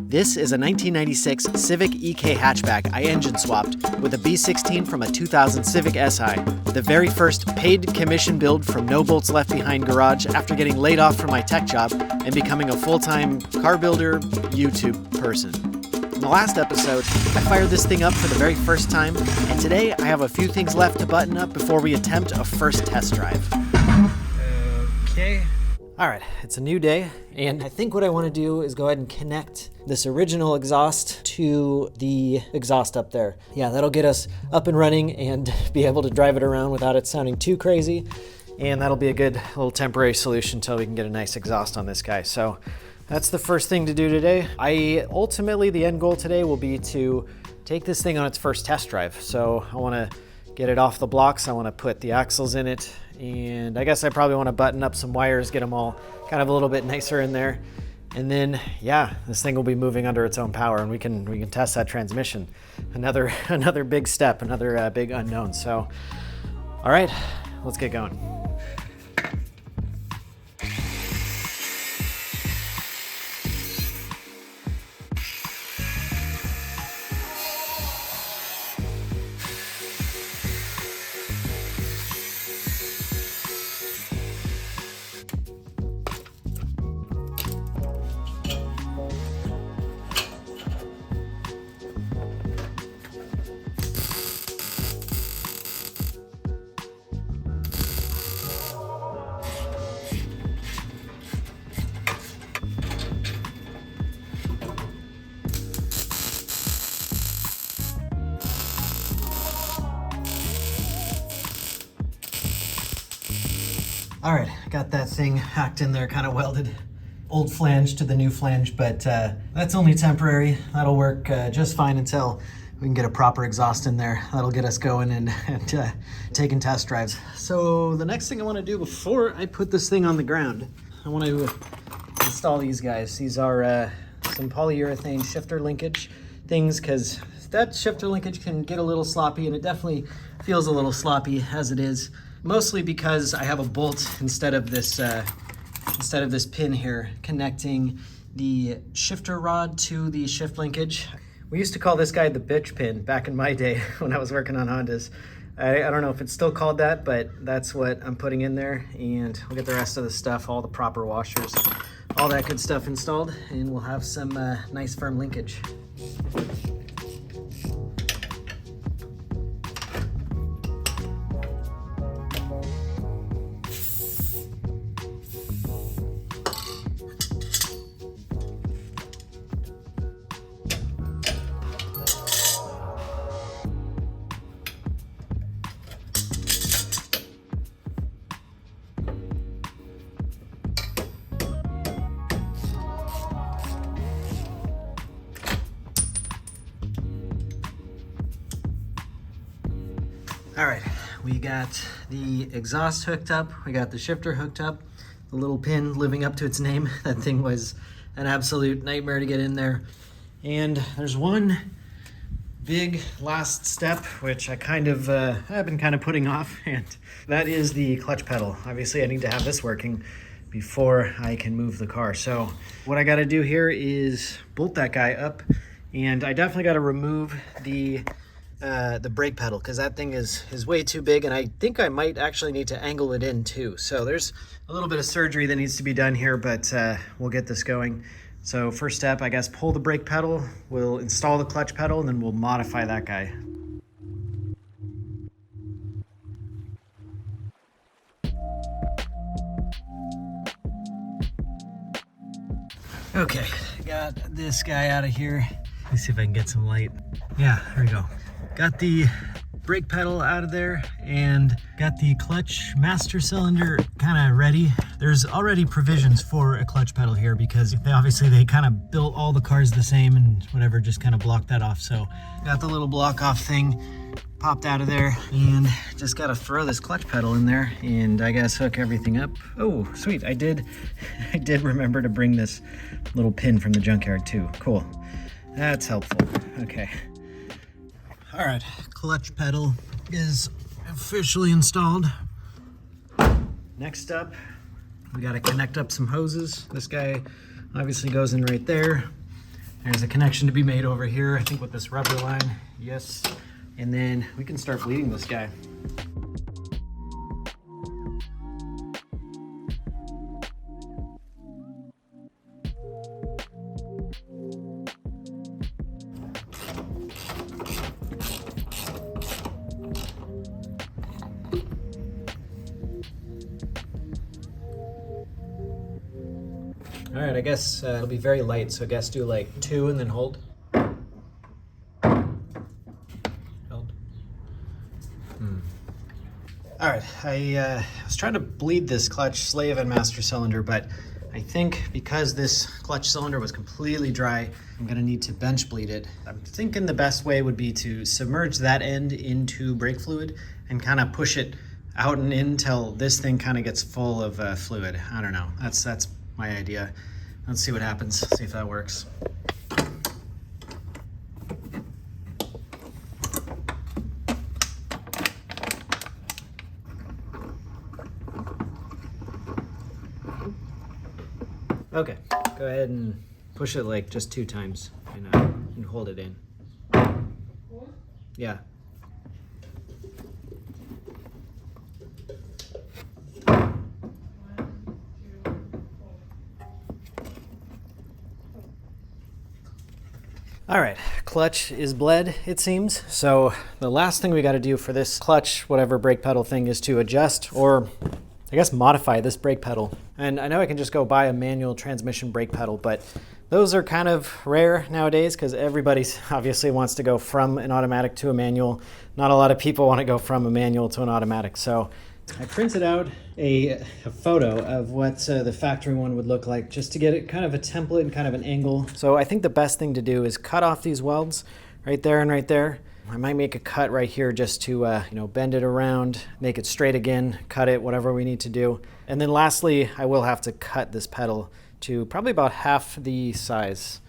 This is a 1996 Civic EK hatchback I engine swapped with a B16 from a 2000 Civic SI, the very first paid commission build from no bolts left behind garage after getting laid off from my tech job and becoming a full-time car builder YouTube person. In the last episode, I fired this thing up for the very first time, and today I have a few things left to button up before we attempt a first test drive. Okay. All right, it's a new day, and I think what I want to do is go ahead and connect this original exhaust to the exhaust up there. Yeah, that'll get us up and running and be able to drive it around without it sounding too crazy, and that'll be a good little temporary solution until we can get a nice exhaust on this guy. So that's the first thing to do today. Ultimately, the end goal today will be to take this thing on its first test drive. So I want to get it off the blocks. I want to put the axles in it, and I guess I probably want to button up some wires, get them all kind of a little bit nicer in there. And then, yeah, this thing will be moving under its own power, and we can test that transmission. Another big step, another big unknown. So, all right, let's get going. All right, got that thing hacked in there, kind of welded. Old flange to the new flange, but that's only temporary. That'll work just fine until we can get a proper exhaust in there. That'll get us going and taking test drives. So the next thing I want to do before I put this thing on the ground, I want to install these guys. These are some polyurethane shifter linkage things, because that shifter linkage can get a little sloppy, and it definitely feels a little sloppy as it is. Mostly because I have a bolt instead of this pin here connecting the shifter rod to the shift linkage. We used to call this guy the bitch pin back in my day when I was working on Hondas. I don't know if it's still called that, but that's what I'm putting in there, and we'll get the rest of the stuff, all the proper washers, all that good stuff installed, and we'll have some nice firm linkage. All right, we got the exhaust hooked up, we got the shifter hooked up, the little pin living up to its name. That thing was an absolute nightmare to get in there. And there's one big last step, which I've been kind of putting off, and that is the clutch pedal. Obviously, I need to have this working before I can move the car. So what I gotta do here is bolt that guy up, and I definitely gotta remove the brake pedal, because that thing is way too big, and I think I might actually need to angle it in too. So there's a little bit of surgery that needs to be done here, but we'll get this going. So first step, I guess, pull the brake pedal, we'll install the clutch pedal, and then we'll modify that guy. Okay, got this guy out of here. Let's see if I can get some light. Yeah, there we go. Got the brake pedal out of there and got the clutch master cylinder kind of ready. There's already provisions for a clutch pedal here, because they kind of built all the cars the same and whatever, just kind of blocked that off. So got the little block off thing popped out of there, and just got to throw this clutch pedal in there and I guess hook everything up. Oh, sweet. I did remember to bring this little pin from the junkyard too. Cool. That's helpful. Okay. All right, clutch pedal is officially installed. Next up, we got to connect up some hoses. This guy obviously goes in right there. There's a connection to be made over here, I think with this rubber line, yes. And then we can start bleeding this guy. All right, I guess it'll be very light, so I guess do like 2 and then hold. Held. All right, I was trying to bleed this clutch slave and master cylinder, but I think because this clutch cylinder was completely dry, I'm gonna need to bench bleed it. I'm thinking the best way would be to submerge that end into brake fluid and kind of push it out and in till this thing kind of gets full of fluid. I don't know, that's my idea. Let's see what happens, see if that works. Okay, go ahead and push it like just 2 times and hold it in. Yeah. All right, clutch is bled, it seems. So the last thing we got to do for this clutch, whatever brake pedal thing, is to adjust or I guess modify this brake pedal. And I know I can just go buy a manual transmission brake pedal, but those are kind of rare nowadays because everybody obviously wants to go from an automatic to a manual. Not a lot of people want to go from a manual to an automatic. So I printed out a photo of what the factory one would look like just to get it kind of a template and kind of an angle. So I think the best thing to do is cut off these welds right there and right there. I might make a cut right here just to bend it around, make it straight again, cut it, whatever we need to do. And then lastly, I will have to cut this pedal to probably about half the size.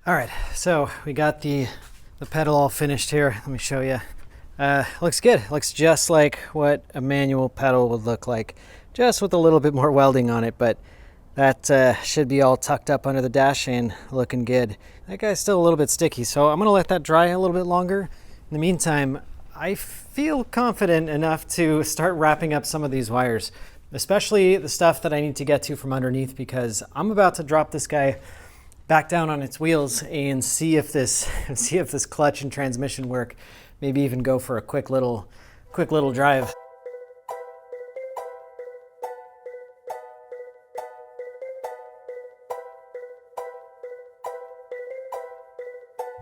All right, so we got the pedal all finished here. Let me show you. Looks good. Looks just like what a manual pedal would look like, just with a little bit more welding on it, but that should be all tucked up under the dash and looking good. That guy's still a little bit sticky, so I'm gonna let that dry a little bit longer. In the meantime, I feel confident enough to start wrapping up some of these wires, especially the stuff that I need to get to from underneath, because I'm about to drop this guy back down on its wheels and see if this clutch and transmission work. Maybe even go for a quick little drive.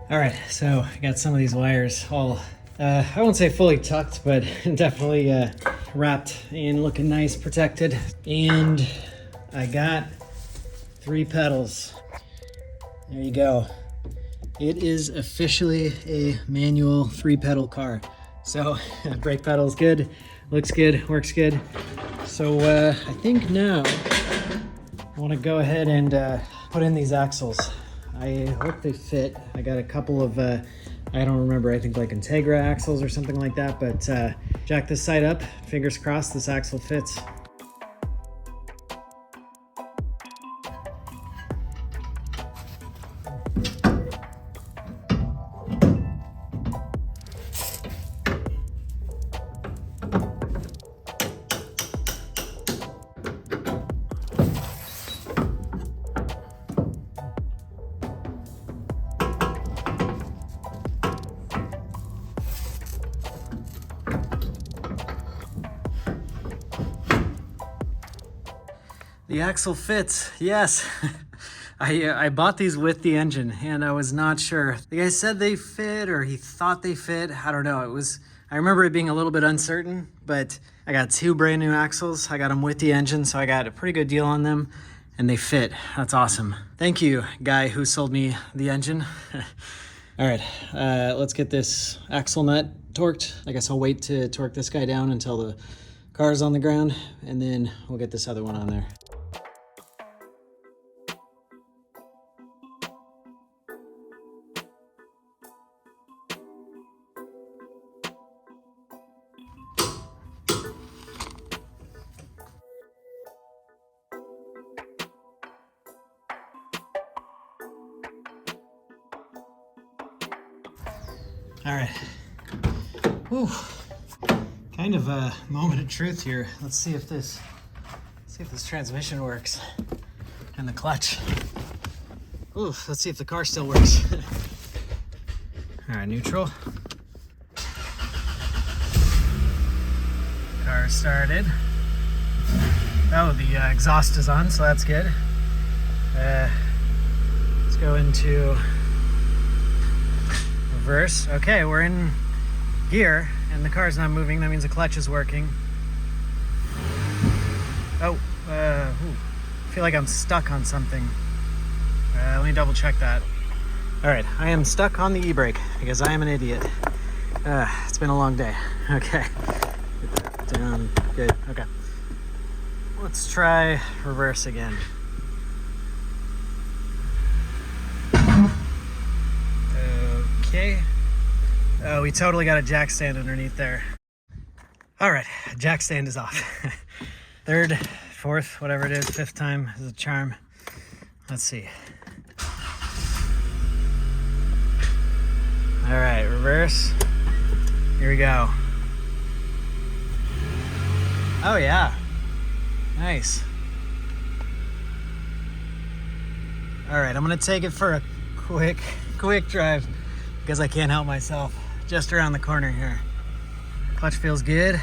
All right, so I got some of these wires all, I won't say fully tucked, but definitely wrapped and looking nice, protected. And I got 3 pedals. There you go. It is officially a manual 3-pedal car. So brake pedal is good, looks good, works good. So I think now I want to go ahead and put in these axles. I hope they fit. I got a couple of, I don't remember, I think like Integra axles or something like that, but jack this side up, fingers crossed this axle fits. The axle fits, yes. I bought these with the engine and I was not sure. The guy said they fit or he thought they fit. I don't know. I remember it being a little bit uncertain, but I got 2 brand new axles. I got them with the engine, so I got a pretty good deal on them and they fit. That's awesome. Thank you, guy who sold me the engine. All right, let's get this axle nut torqued. I guess I'll wait to torque this guy down until the car's on the ground and then we'll get this other one on there. All right, whew. Kind of a moment of truth here. Let's see if this transmission works and the clutch. Ooh, let's see if the car still works. All right, neutral. Car started. Oh, the exhaust is on, so that's good. Let's go into reverse. Okay, we're in gear and the car's not moving. That means the clutch is working. Oh, I feel like I'm stuck on something. Let me double check that. All right, I am stuck on the e-brake because I am an idiot. It's been a long day. Okay, get that down, good, okay. Let's try reverse again. Okay. Oh, we totally got a jack stand underneath there. All right, jack stand is off. Third, fourth, whatever it is, 5th time is a charm. Let's see. All right, reverse. Here we go. Oh yeah, nice. All right, I'm gonna take it for a quick drive because I can't help myself. Just around the corner here. Clutch feels good.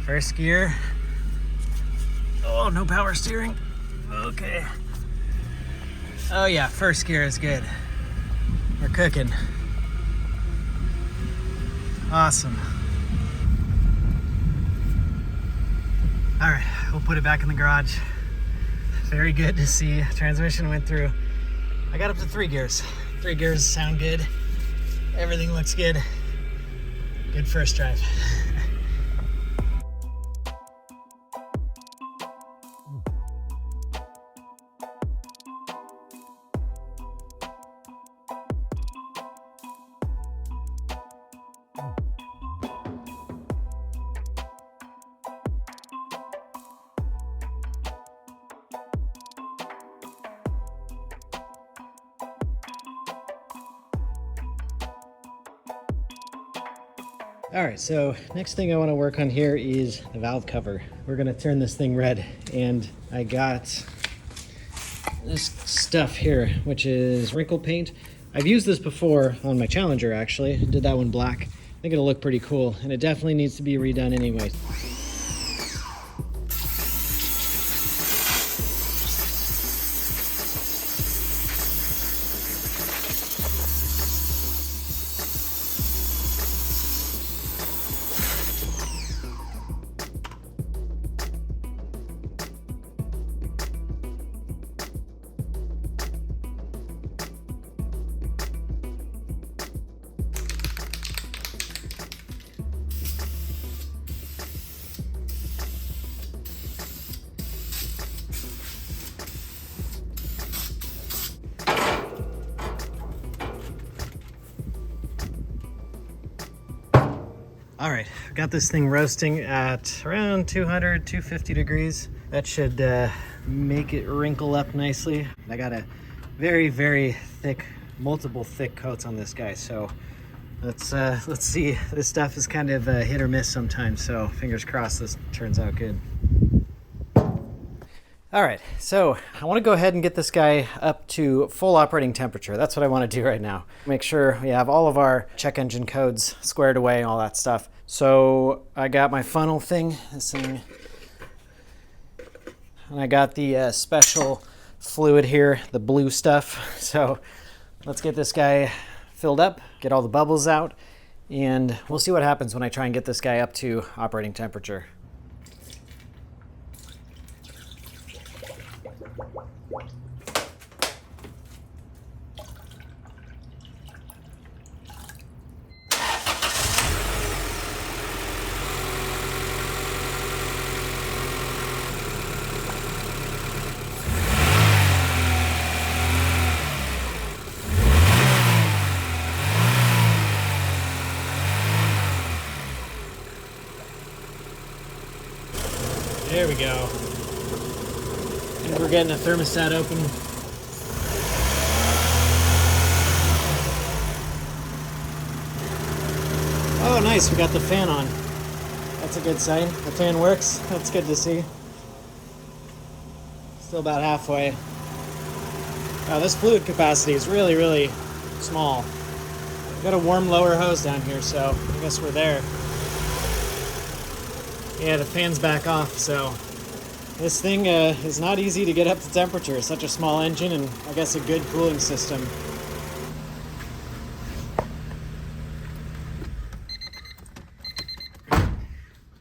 First gear. Oh, no power steering. Okay. Oh yeah, first gear is good. We're cooking. Awesome. All right, we'll put it back in the garage. Very good to see. Transmission went through. I got up to 3 gears. 3 gears sound good. Everything looks good. Good first drive. All right, so next thing I want to work on here is the valve cover. We're gonna turn this thing red, and I got this stuff here, which is Wrinkle paint. I've used this before on my Challenger, actually. I did that one black. I think it'll look pretty cool, and it definitely needs to be redone anyway. All right, I've got this thing roasting at around 200, 250 degrees. That should make it wrinkle up nicely. I got a very, very thick, multiple thick coats on this guy. So let's see. This stuff is kind of hit or miss sometimes. So fingers crossed this turns out good. All right, so I want to go ahead and get this guy up to full operating temperature. That's what I want to do right now. Make sure we have all of our check engine codes squared away, all that stuff. So I got my funnel thing. This thing, and I got the special fluid here, the blue stuff. So let's get this guy filled up, get all the bubbles out, and we'll see what happens when I try and get this guy up to operating temperature. There we go. And we're getting the thermostat open. Oh, nice, we got the fan on. That's a good sign. The fan works. That's good to see. Still about halfway. Oh, this fluid capacity is really, really small. Got a warm lower hose down here, so I guess we're there. Yeah, the fan's back off, so this thing is not easy to get up to temperature. It's such a small engine and I guess a good cooling system.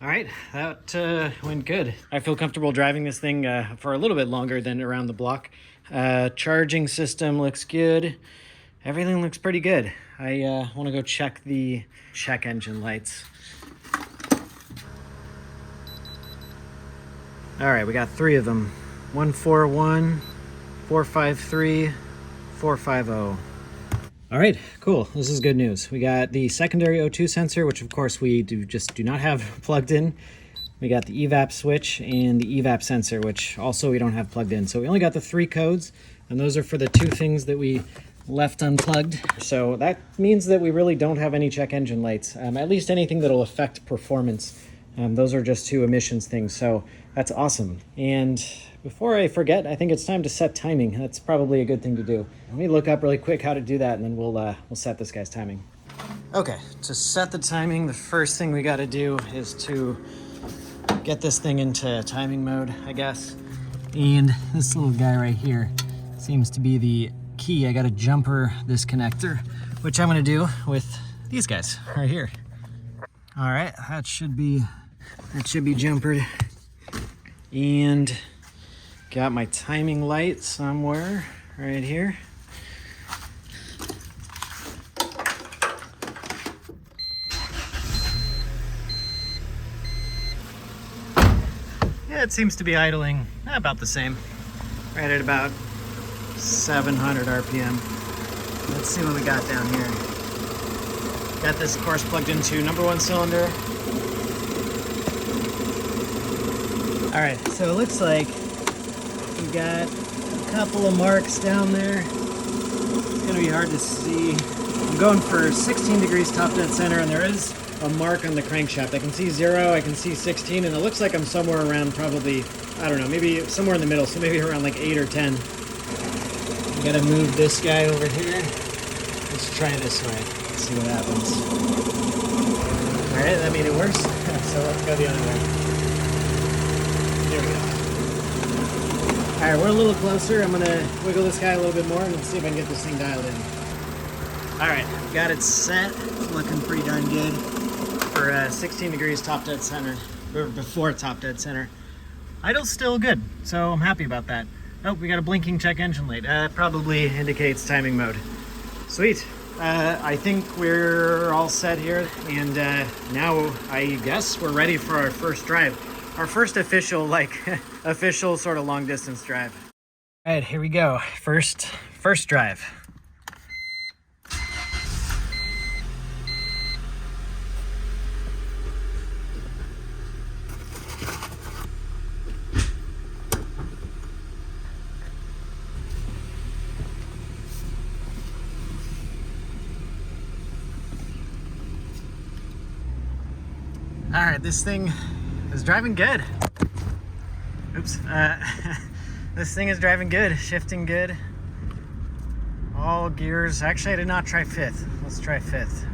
All right, that went good. I feel comfortable driving this thing for a little bit longer than around the block. Charging system looks good. Everything looks pretty good. I want to go check the check engine lights. All right, we got 3 of them. 141, 453, 450. All right, cool. This is good news. We got the secondary O2 sensor, which of course we do not have plugged in. We got the evap switch and the evap sensor, which also we don't have plugged in. So we only got the 3 codes, and those are for the 2 things that we left unplugged. So that means that we really don't have any check engine lights, at least anything that'll affect performance. Those are just 2 emissions things, so that's awesome. And before I forget, I think it's time to set timing. That's probably a good thing to do. Let me look up really quick how to do that, and then we'll set this guy's timing. Okay, to set the timing, the first thing we got to do is to get this thing into timing mode, I guess. And this little guy right here seems to be the key. I got to jumper this connector, which I'm going to do with these guys right here. All right, that should be jumpered. And got my timing light somewhere right here. Yeah, it seems to be idling about the same, right at about 700 RPM. Let's see what we got down here. Got this, of course, plugged into number 1 cylinder. All right, so it looks like we got a couple of marks down there. It's gonna be hard to see. I'm going for 16 degrees top dead center, and there is a mark on the crankshaft. I can see 0, I can see 16, and it looks like I'm somewhere around probably, I don't know, maybe somewhere in the middle, so maybe around like 8 or 10. I gotta move this guy over here. Let's try this way, let's see what happens. All right, that made it worse, so let's go the other way. There we go. All right, we're a little closer. I'm gonna wiggle this guy a little bit more and see if I can get this thing dialed in. All right, got it set. It's looking pretty darn good for 16 degrees top dead center, or before top dead center. Idle's still good, so I'm happy about that. Oh, we got a blinking check engine light. Probably indicates timing mode. Sweet. I think we're all set here, and now I guess we're ready for our first drive. Our first official sort of long distance drive. All right, here we go. First drive. All right, this thing is driving good. Oops. This thing is driving good, shifting good. All gears. Actually, I did not try 5th. Let's try 5th.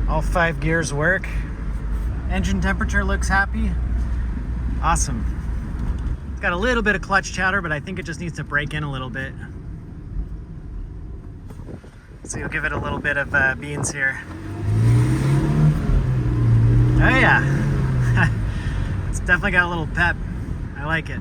All 5 gears work. Engine temperature looks happy. Awesome. It's got a little bit of clutch chatter, but I think it just needs to break in a little bit. So you'll give it a little bit of beans here. Oh yeah. It's definitely got a little pep. I like it.